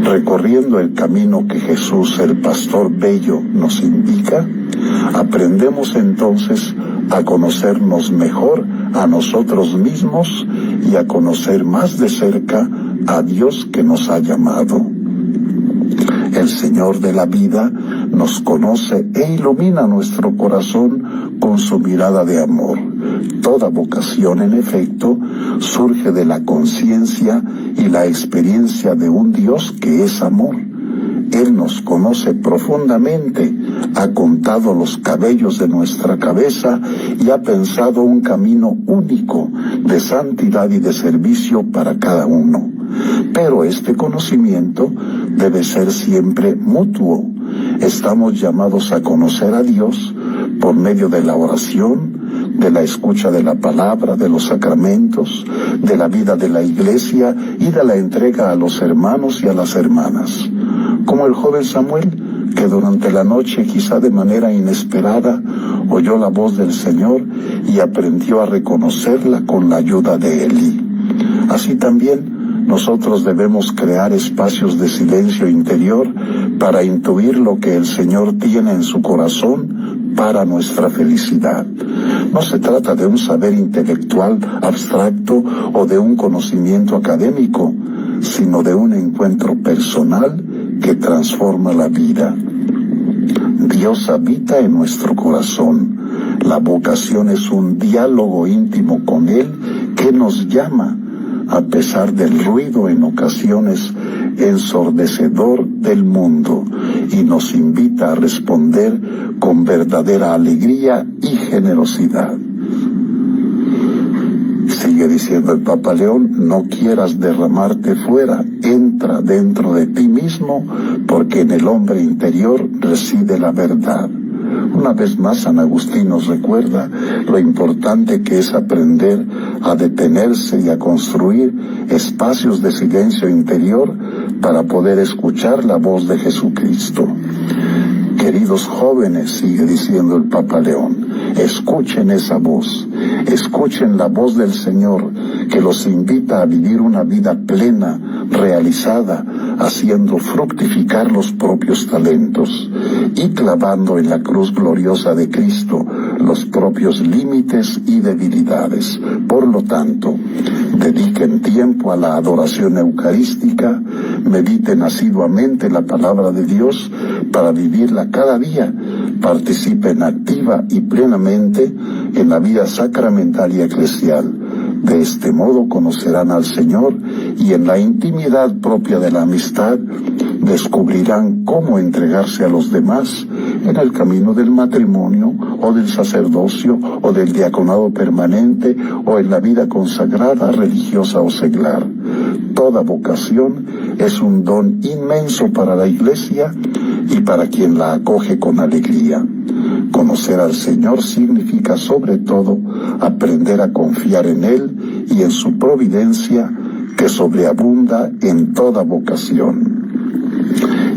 Recorriendo el camino que Jesús, el pastor bello, nos indica, aprendemos entonces a conocernos mejor a nosotros mismos y a conocer más de cerca a Dios que nos ha llamado. El Señor de la vida nos conoce e ilumina nuestro corazón con su mirada de amor. Toda vocación, en efecto, surge de la conciencia y la experiencia de un Dios que es amor. Él nos conoce profundamente, ha contado los cabellos de nuestra cabeza y ha pensado un camino único de santidad y de servicio para cada uno. Pero este conocimiento debe ser siempre mutuo. Estamos llamados a conocer a Dios por medio de la oración, de la escucha de la palabra, de los sacramentos, de la vida de la iglesia y de la entrega a los hermanos y a las hermanas. Como el joven Samuel, que durante la noche, quizá de manera inesperada, oyó la voz del Señor y aprendió a reconocerla con la ayuda de Elí. Así también Nosotros debemos crear espacios de silencio interior para intuir lo que el Señor tiene en su corazón para nuestra felicidad. No se trata de un saber intelectual abstracto o de un conocimiento académico, sino de un encuentro personal que transforma la vida. Dios habita en nuestro corazón. La vocación es un diálogo íntimo con Él que nos llama, a pesar del ruido en ocasiones ensordecedor del mundo, y nos invita a responder con verdadera alegría y generosidad. Sigue diciendo el Papa León: no quieras derramarte fuera, entra dentro de ti mismo, porque en el hombre interior reside la verdad. Una vez más, San Agustín nos recuerda lo importante que es aprender a detenerse y a construir espacios de silencio interior para poder escuchar la voz de Jesucristo. Queridos jóvenes, sigue diciendo el Papa León, escuchen esa voz, escuchen la voz del Señor que los invita a vivir una vida plena, realizada, haciendo fructificar los propios talentos y clavando en la cruz gloriosa de Cristo los propios límites y debilidades. Por lo tanto, dediquen tiempo a la adoración eucarística, mediten asiduamente la palabra de Dios para vivirla cada día, participen activa y plenamente en la vida sacramental y eclesial. De este modo conocerán al Señor y en la intimidad propia de la amistad descubrirán cómo entregarse a los demás en el camino del matrimonio o del sacerdocio o del diaconado permanente o en la vida consagrada, religiosa o seglar. Toda vocación es un don inmenso para la Iglesia y para quien la acoge con alegría. Conocer al Señor significa sobre todo aprender a confiar en Él y en su providencia que sobreabunda en toda vocación.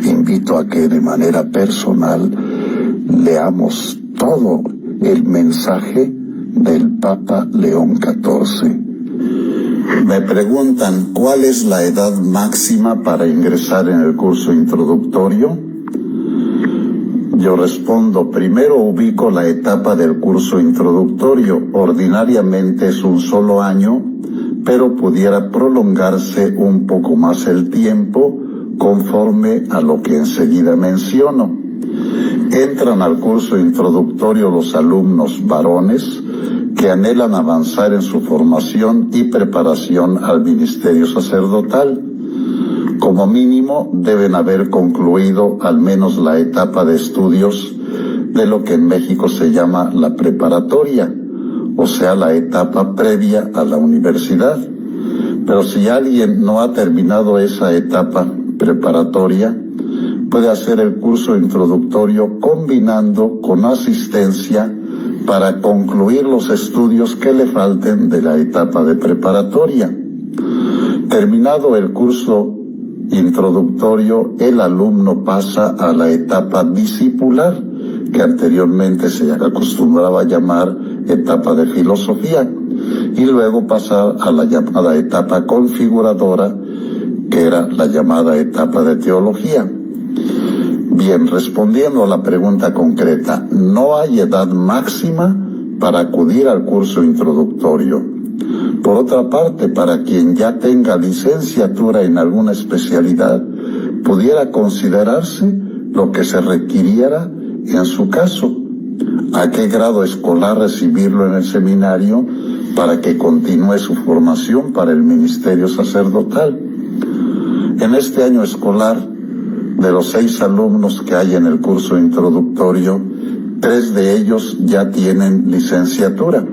Invito a que de manera personal leamos todo el mensaje del Papa León XIV. Me preguntan, ¿cuál es la edad máxima para ingresar en el curso introductorio? Yo respondo, primero ubico la etapa del curso introductorio. Ordinariamente es un solo año, pero pudiera prolongarse un poco más el tiempo conforme a lo que enseguida menciono. Entran al curso introductorio los alumnos varones que anhelan avanzar en su formación y preparación al ministerio sacerdotal. Como mínimo deben haber concluido al menos la etapa de estudios de lo que en México se llama la preparatoria, o sea, la etapa previa a la universidad. Pero si alguien no ha terminado esa etapa preparatoria, puede hacer el curso introductorio combinando con asistencia para concluir los estudios que le falten de la etapa de preparatoria. Terminado el curso introductorio, el alumno pasa a la etapa discipular, que anteriormente se acostumbraba a llamar etapa de filosofía, y luego pasa a la llamada etapa configuradora, que era la llamada etapa de teología. Bien, respondiendo a la pregunta concreta, no hay edad máxima para acudir al curso introductorio. Por otra parte, para quien ya tenga licenciatura en alguna especialidad, pudiera considerarse lo que se requiriera en su caso, a qué grado escolar recibirlo en el seminario para que continúe su formación para el ministerio sacerdotal. En este año escolar, de los 6 alumnos que hay en el curso introductorio, 3 de ellos ya tienen licenciatura.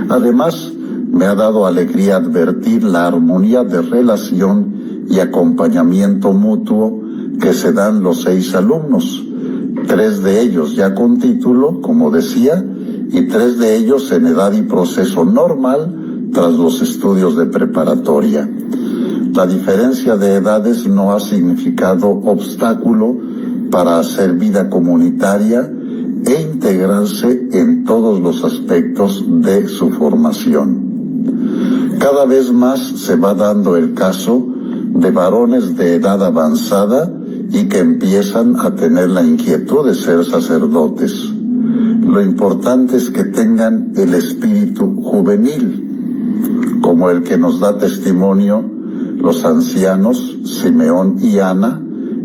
Además, me ha dado alegría advertir la armonía de relación y acompañamiento mutuo que se dan los 6 alumnos. 3 de ellos ya con título, como decía, y 3 de ellos en edad y proceso normal tras los estudios de preparatoria. La diferencia de edades no ha significado obstáculo para hacer vida comunitaria e integrarse en todos los aspectos de su formación. Cada vez más se va dando el caso de varones de edad avanzada y que empiezan a tener la inquietud de ser sacerdotes. Lo importante es que tengan el espíritu juvenil, como el que nos da testimonio los ancianos Simeón y Ana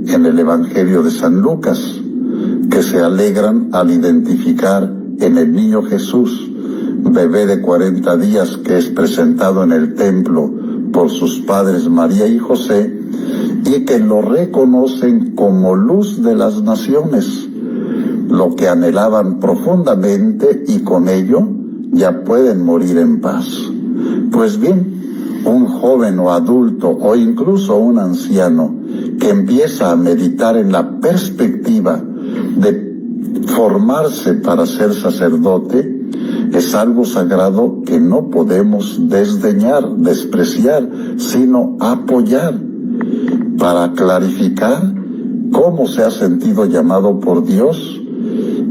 en el Evangelio de San Lucas, que se alegran al identificar en el niño Jesús, bebé de 40 días que es presentado en el templo por sus padres María y José, y que lo reconocen como luz de las naciones, lo que anhelaban profundamente, y con ello ya pueden morir en paz. Pues bien, un joven o adulto o incluso un anciano que empieza a meditar en la perspectiva de formarse para ser sacerdote, es algo sagrado que no podemos desdeñar, despreciar, sino apoyar, para clarificar cómo se ha sentido llamado por Dios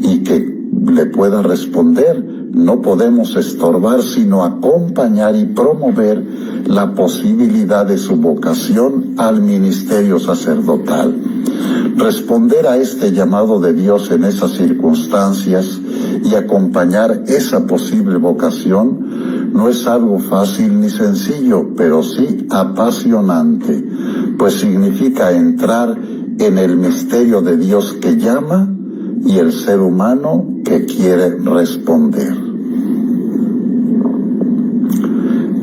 y que le pueda responder. No podemos estorbar, sino acompañar y promover la posibilidad de su vocación al ministerio sacerdotal. Responder a este llamado de Dios en esas circunstancias y acompañar esa posible vocación no es algo fácil ni sencillo, pero sí apasionante, pues significa entrar en el misterio de Dios que llama y el ser humano que quiere responder.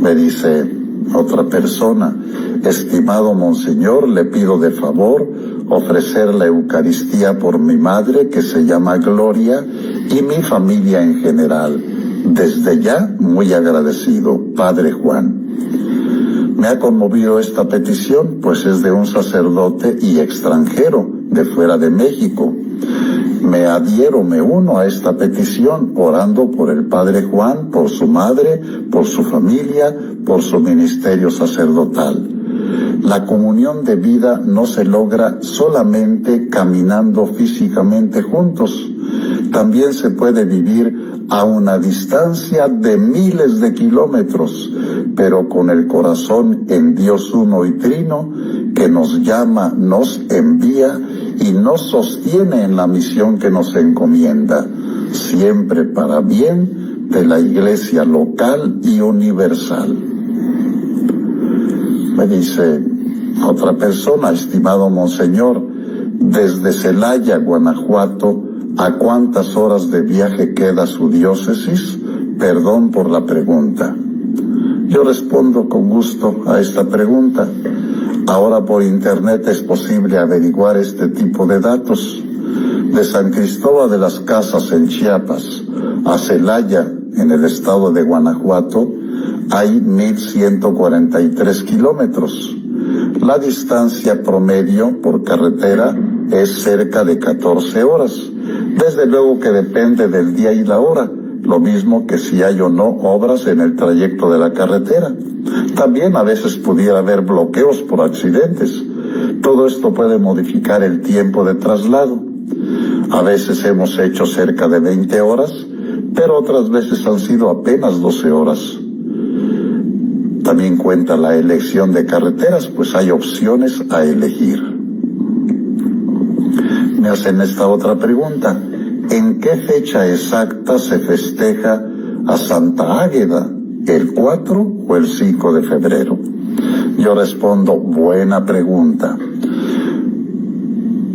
Me dice otra persona: estimado Monseñor, le pido de favor ofrecer la Eucaristía por mi madre, que se llama Gloria, y mi familia en general. Desde ya, muy agradecido, Padre Juan. Me ha conmovido esta petición, pues es de un sacerdote y extranjero, de fuera de México. Me uno a esta petición, orando por el Padre Juan, por su madre, por su familia, por su ministerio sacerdotal. La comunión de vida no se logra solamente caminando físicamente juntos. También se puede vivir a una distancia de miles de kilómetros, pero con el corazón en Dios uno y trino, que nos llama, nos envía y nos sostiene en la misión que nos encomienda, siempre para bien de la Iglesia local y universal. Me dice otra persona: estimado Monseñor, desde Celaya, Guanajuato, ¿a cuántas horas de viaje queda su diócesis? Perdón por la pregunta. Yo respondo con gusto a esta pregunta. Ahora por internet es posible averiguar este tipo de datos. De San Cristóbal de las Casas en Chiapas a Celaya en el estado de Guanajuato hay 1,143 kilómetros. La distancia promedio por carretera es cerca de 14 horas. Desde luego que depende del día y la hora, lo mismo que si hay o no obras en el trayecto de la carretera. También a veces pudiera haber bloqueos por accidentes. Todo esto puede modificar el tiempo de traslado. A veces hemos hecho cerca de 20 horas, pero otras veces han sido apenas 12 horas. También cuenta la elección de carreteras, pues hay opciones a elegir. Me hacen esta otra pregunta: ¿en qué fecha exacta se festeja a Santa Águeda? ¿El 4 o el 5 de febrero? Yo respondo: buena pregunta.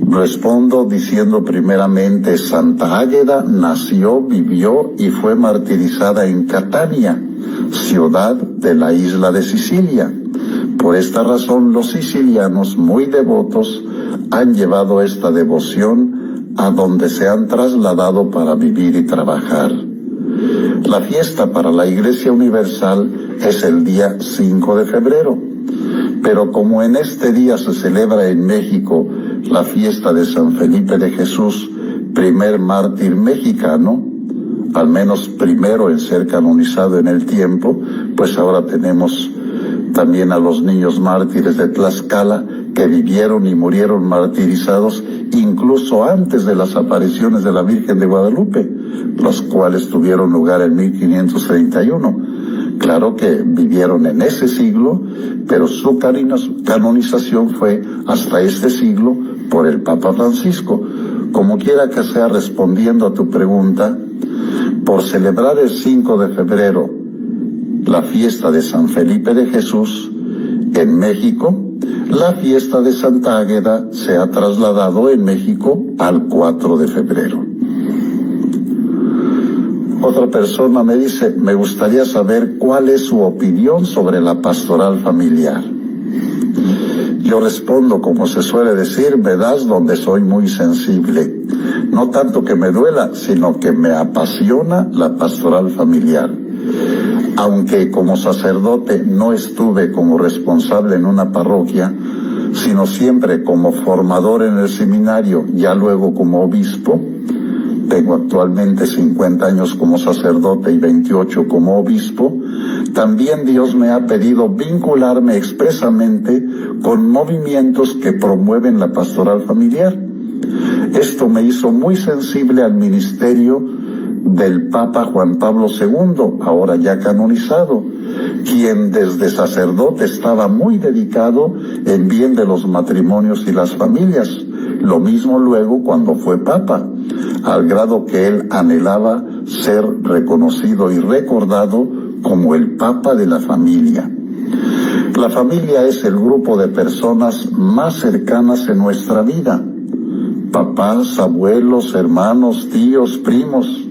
Respondo diciendo primeramente: Santa Águeda nació, vivió y fue martirizada en Catania, ciudad de la isla de Sicilia. Por esta razón, los sicilianos, muy devotos, han llevado esta devoción a donde se han trasladado para vivir y trabajar. La fiesta para la Iglesia Universal es el día 5 de febrero, pero como en este día se celebra en México la fiesta de San Felipe de Jesús, primer mártir mexicano, al menos primero en ser canonizado en el tiempo, pues ahora tenemos también a los niños mártires de Tlaxcala, que vivieron y murieron martirizados incluso antes de las apariciones de la Virgen de Guadalupe, los cuales tuvieron lugar en 1531. Claro que vivieron en ese siglo, pero su canonización fue hasta este siglo por el Papa Francisco. Como quiera que sea, respondiendo a tu pregunta, por celebrar el 5 de febrero la fiesta de San Felipe de Jesús en México, la fiesta de Santa Águeda se ha trasladado en México al 4 de febrero. Otra persona me dice, me gustaría saber cuál es su opinión sobre la pastoral familiar. Yo respondo, como se suele decir, me das donde soy muy sensible. No tanto que me duela, sino que me apasiona la pastoral familiar. Aunque como sacerdote no estuve como responsable en una parroquia, sino siempre como formador en el seminario, ya luego como obispo. Tengo actualmente 50 años como sacerdote y 28 como obispo. También Dios me ha pedido vincularme expresamente con movimientos que promueven la pastoral familiar. Esto me hizo muy sensible al ministerio del Papa Juan Pablo II, ahora ya canonizado, quien desde sacerdote estaba muy dedicado en bien de los matrimonios y las familias. Lo mismo luego cuando fue Papa, al grado que él anhelaba ser reconocido y recordado como el Papa de la familia. La familia es el grupo de personas más cercanas en nuestra vida. Papás, abuelos, hermanos, tíos, primos.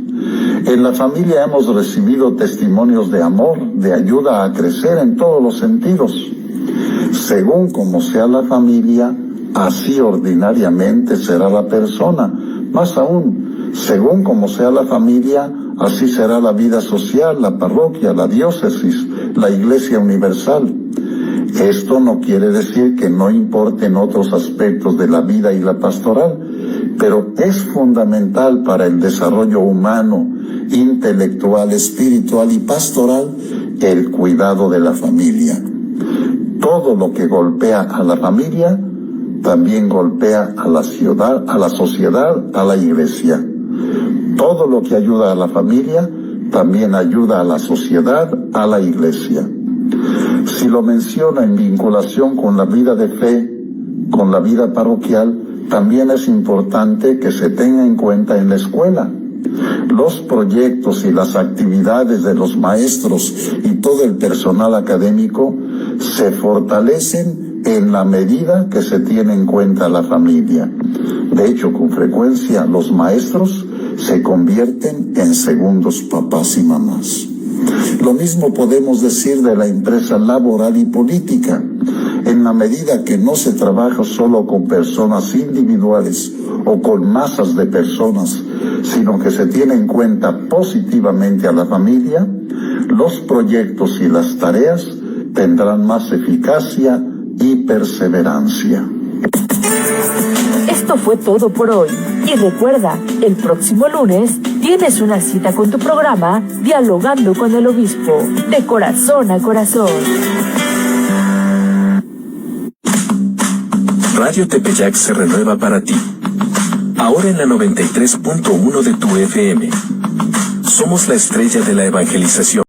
En la familia hemos recibido testimonios de amor, de ayuda a crecer en todos los sentidos. Según como sea la familia, así ordinariamente será la persona. Más aún, según como sea la familia, así será la vida social, la parroquia, la diócesis, la Iglesia Universal. Esto no quiere decir que no importen otros aspectos de la vida y la pastoral, pero es fundamental para el desarrollo humano, intelectual, espiritual y pastoral el cuidado de la familia. Todo lo que golpea a la familia también golpea a la ciudad, a la sociedad, a la Iglesia. Todo lo que ayuda a la familia también ayuda a la sociedad, a la Iglesia. Si lo menciona en vinculación con la vida de fe, con la vida parroquial, también es importante que se tenga en cuenta en la escuela. Los proyectos y las actividades de los maestros y todo el personal académico se fortalecen en la medida que se tiene en cuenta la familia. De hecho, con frecuencia los maestros se convierten en segundos papás y mamás. Lo mismo podemos decir de la empresa laboral y política. En la medida que no se trabaja solo con personas individuales o con masas de personas, sino que se tiene en cuenta positivamente a la familia, los proyectos y las tareas tendrán más eficacia y perseverancia.
Esto fue todo por hoy. Y recuerda, el próximo lunes tienes una cita con tu programa Dialogando con el Obispo, de corazón a corazón.
Radio Tepeyac se renueva para ti. Ahora en la 93.1 de tu FM. Somos la estrella de la evangelización.